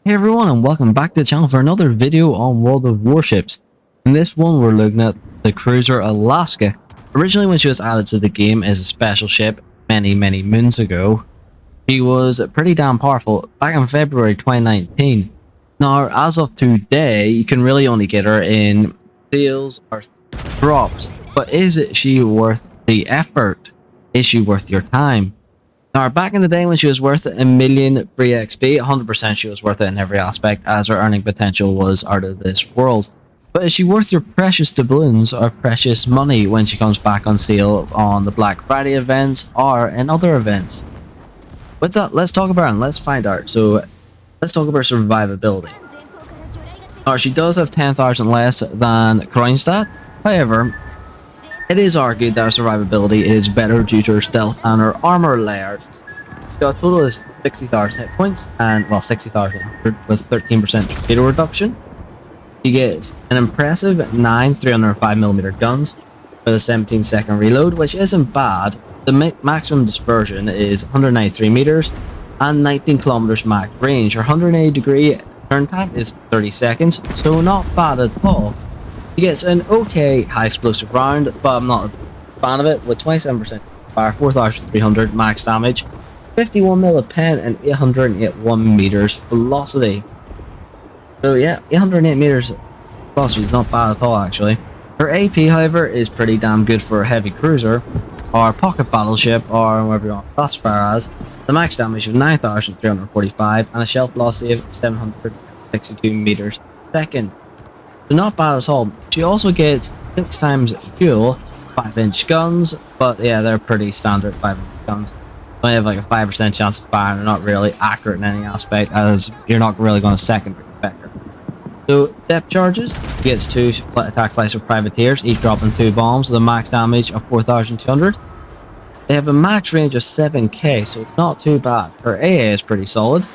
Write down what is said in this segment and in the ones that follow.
Hey everyone, and welcome back to the channel for another video on World of Warships. In this one we're looking at the cruiser Alaska. Originally when she was added to the game as a special ship many moons ago, she was pretty damn powerful back in February 2019. Now as of today you can really only get her in sales or drops, but is she worth the effort? Is she worth your time? Now, back in the day when she was worth a million free XP, 100% she was worth it in every aspect, as her earning potential was out of this world. But is she worth your precious doubloons or precious money when she comes back on sale on the Black Friday events or in other events? With that, let's talk about her and let's find out. So, let's talk about survivability. Now, she does have 10,000 less than Kronstadt. However, it is argued that her survivability is better due to her stealth and her armor layer. She got a total of 60,000 hit points and, well, 60,100 with 13% torpedo reduction. She gets an impressive 9 305mm guns with a 17-second reload, which isn't bad. The maximum dispersion is 193 meters and 19 kilometers max range. Her 180-degree turn time is 30 seconds, so not bad at all. He gets an okay high explosive round, but I'm not a fan of it, with 27% fire, 4,300 max damage, 51 mil of pen, and 881 meters velocity. So yeah, 808 meters velocity is not bad at all actually. Her AP, however, is pretty damn good for a heavy cruiser, or pocket battleship, or whatever you want to classify as. The max damage of 9,345 and a shelf velocity of 762 meters per second. So not bad at all. She also gets 6 times fuel, 5-inch guns, but yeah, they're pretty standard 5-inch guns. They have like a 5% chance of fire, and they're not really accurate in any aspect, as you're not really going to secondary effect her. So depth charges, she gets 2 attack flights of privateers, each dropping 2 bombs with a max damage of 4,200. They have a max range of 7k, so not too bad. Her AA is pretty solid.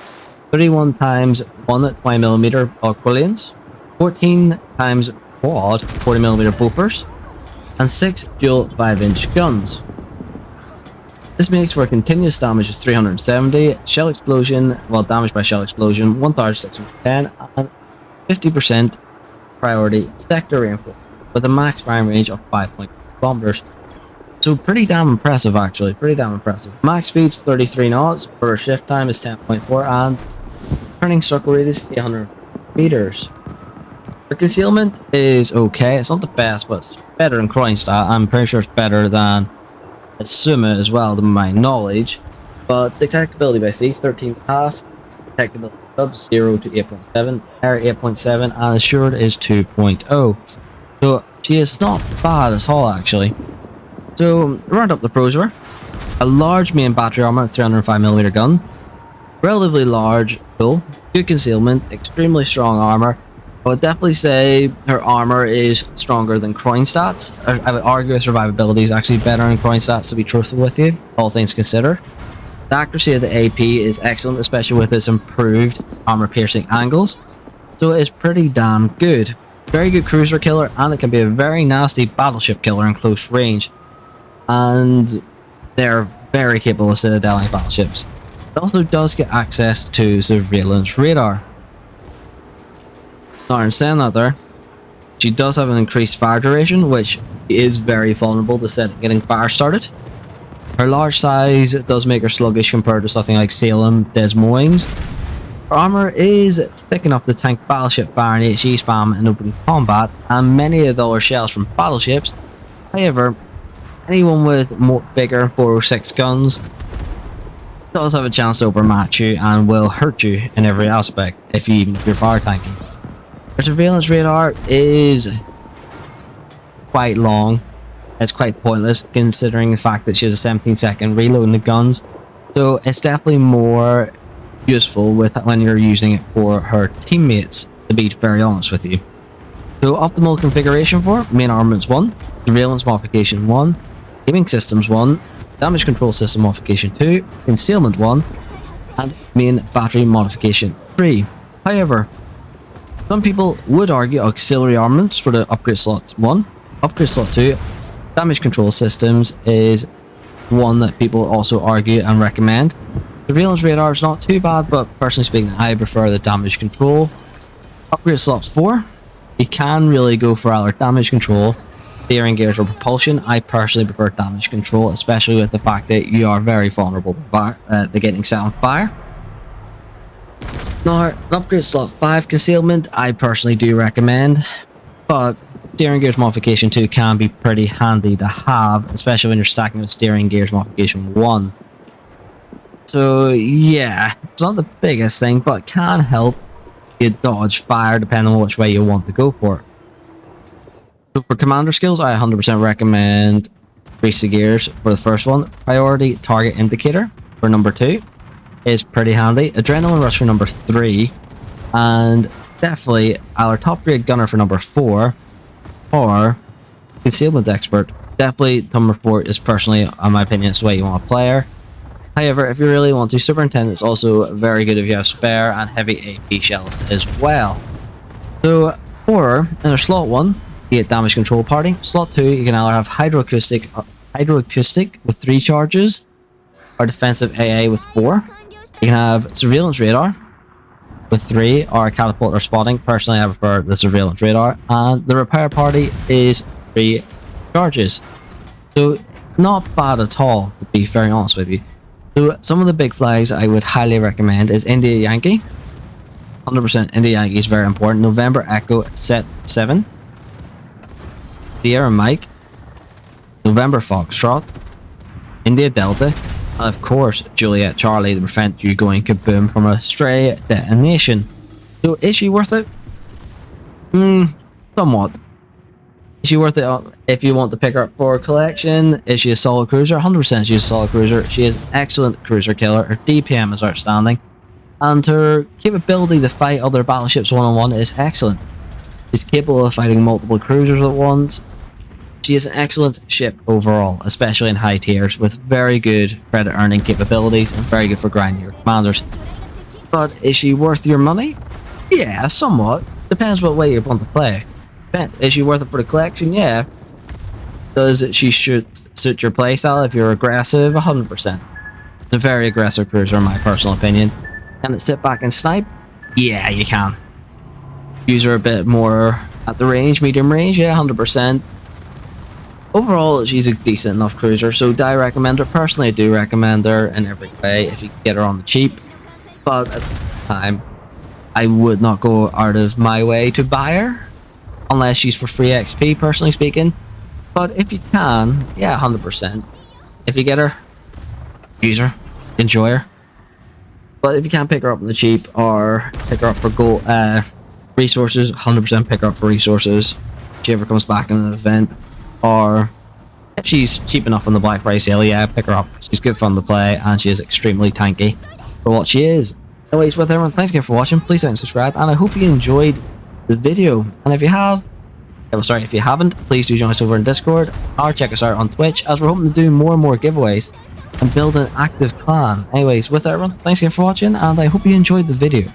31 times 1 at 20mm Aquilians. 14 times quad 40mm boopers, and 6 dual 5-inch guns. This makes for a continuous damage of 370, shell explosion, well, damage by shell explosion 1610, and 50% priority sector reinforcement with a max firing range of 5.2 kilometers. So pretty damn impressive actually, pretty damn impressive. Max speed's 33 knots, but her shift time is 10.4, and turning circle radius 800 meters. Her concealment is okay. It's not the best, but it's better than Kronstadt. I'm pretty sure it's better than Suma as well, to my knowledge. But detectability by sea, 13.5. Detectability sub 0 to 8.7. Air 8.7, and assured is 2.0. So she is not bad at all, actually. So round up the pros of her. A large main battery armor, 305mm gun. Relatively large hull, good concealment, extremely strong armor. I would definitely say her armor is stronger than Kronstadt's. I would argue her survivability is actually better than Kronstadt's, to be truthful with you, all things considered. The accuracy of the AP is excellent, especially with its improved armor-piercing angles. So it is pretty damn good. Very good cruiser killer, and it can be a very nasty battleship killer in close range. And they're very capable of citadeling battleships. It also does get access to surveillance radar. Now, in saying that there, she does have an increased fire duration, which is very vulnerable to getting fire started. Her large size does make her sluggish compared to something like Salem, Des Moines. Her armor is thick enough to tank battleship fire and HE spam in open combat, and many of the other shells from battleships. However, anyone with bigger 406 guns does have a chance to overmatch you and will hurt you in every aspect if you're fire tanking. Her surveillance radar is quite long. It's quite pointless considering the fact that she has a 17-second reload in the guns. So it's definitely more useful when you're using it for her teammates, to be very honest with you. So optimal configuration for main armaments 1, surveillance modification 1, aiming systems 1, damage control system modification 2, concealment 1, and main battery modification 3. However, some people would argue auxiliary armaments for the upgrade slot 1, upgrade slot 2, damage control systems is one that people also argue and recommend. Surveillance radar is not too bad, but personally speaking, I prefer the damage control. Upgrade slot 4. You can really go for either damage control, steering gears, or propulsion. I personally prefer damage control, especially with the fact that you are very vulnerable to getting set on fire. Now, upgrade slot 5 concealment, I personally do recommend, but steering gears modification 2 can be pretty handy to have, especially when you're stacking with steering gears modification 1. So yeah, it's not the biggest thing, but it can help you dodge fire depending on which way you want to go for it. So for commander skills, I 100% recommend grease the gears for the first one. Priority target indicator for number 2 is pretty handy. Adrenaline rush for number 3, and definitely our top grade gunner for number 4, or concealment expert. Definitely number 4 is personally, in my opinion, it's the way you want to play her. However, if you really want to, superintendent is also very good if you have spare and heavy AP shells as well. So for in a slot 1, you get damage control party. Slot 2, you can either have hydroacoustic with 3 charges, or defensive AA with 4. You can have surveillance radar with 3, or catapult or spotting. Personally, I prefer the surveillance radar. And the repair party is 3 charges. So not bad at all, to be very honest with you. So some of the big flags I would highly recommend is India Yankee. 100% India Yankee is very important. November Echo Set 7. Sierra Mike. November Foxtrot. India Delta. And of course, Juliet Charlie to prevent you going kaboom from a stray detonation. So is she worth it? Somewhat. Is she worth it if you want to pick her up for a collection? Is she a solid cruiser? 100% she's a solid cruiser. She is excellent cruiser killer. Her DPM is outstanding. And her capability to fight other battleships one-on-one is excellent. She's capable of fighting multiple cruisers at once. She is an excellent ship overall, especially in high tiers, with very good credit earning capabilities and very good for grinding your commanders. But is she worth your money? Yeah, somewhat. Depends what way you want to play. Is she worth it for the collection? Yeah. Does she suit your playstyle if you're aggressive? 100%. It's a very aggressive cruiser in my personal opinion. Can it sit back and snipe? Yeah, you can. Use her a bit more at the range, medium range, yeah, 100%. Overall, she's a decent enough cruiser, so do I recommend her? Personally, I do recommend her in every way if you can get her on the cheap. But at the time, I would not go out of my way to buy her, unless she's for free XP, personally speaking. But if you can, yeah, 100%. If you get her, use her, enjoy her. But if you can't pick her up on the cheap, or pick her up for gold resources, 100% pick her up for resources. If she ever comes back in an event. Or if she's cheap enough on the Black Friday sale, yeah, pick her up. She's good fun to play, and she is extremely tanky for what she is. Anyways, with everyone, thanks again for watching. Please like and subscribe, and I hope you enjoyed the video. And if you have, if you haven't, please do join us over in Discord, or check us out on Twitch, as we're hoping to do more and more giveaways and build an active clan. Anyways, with everyone, thanks again for watching, and I hope you enjoyed the video.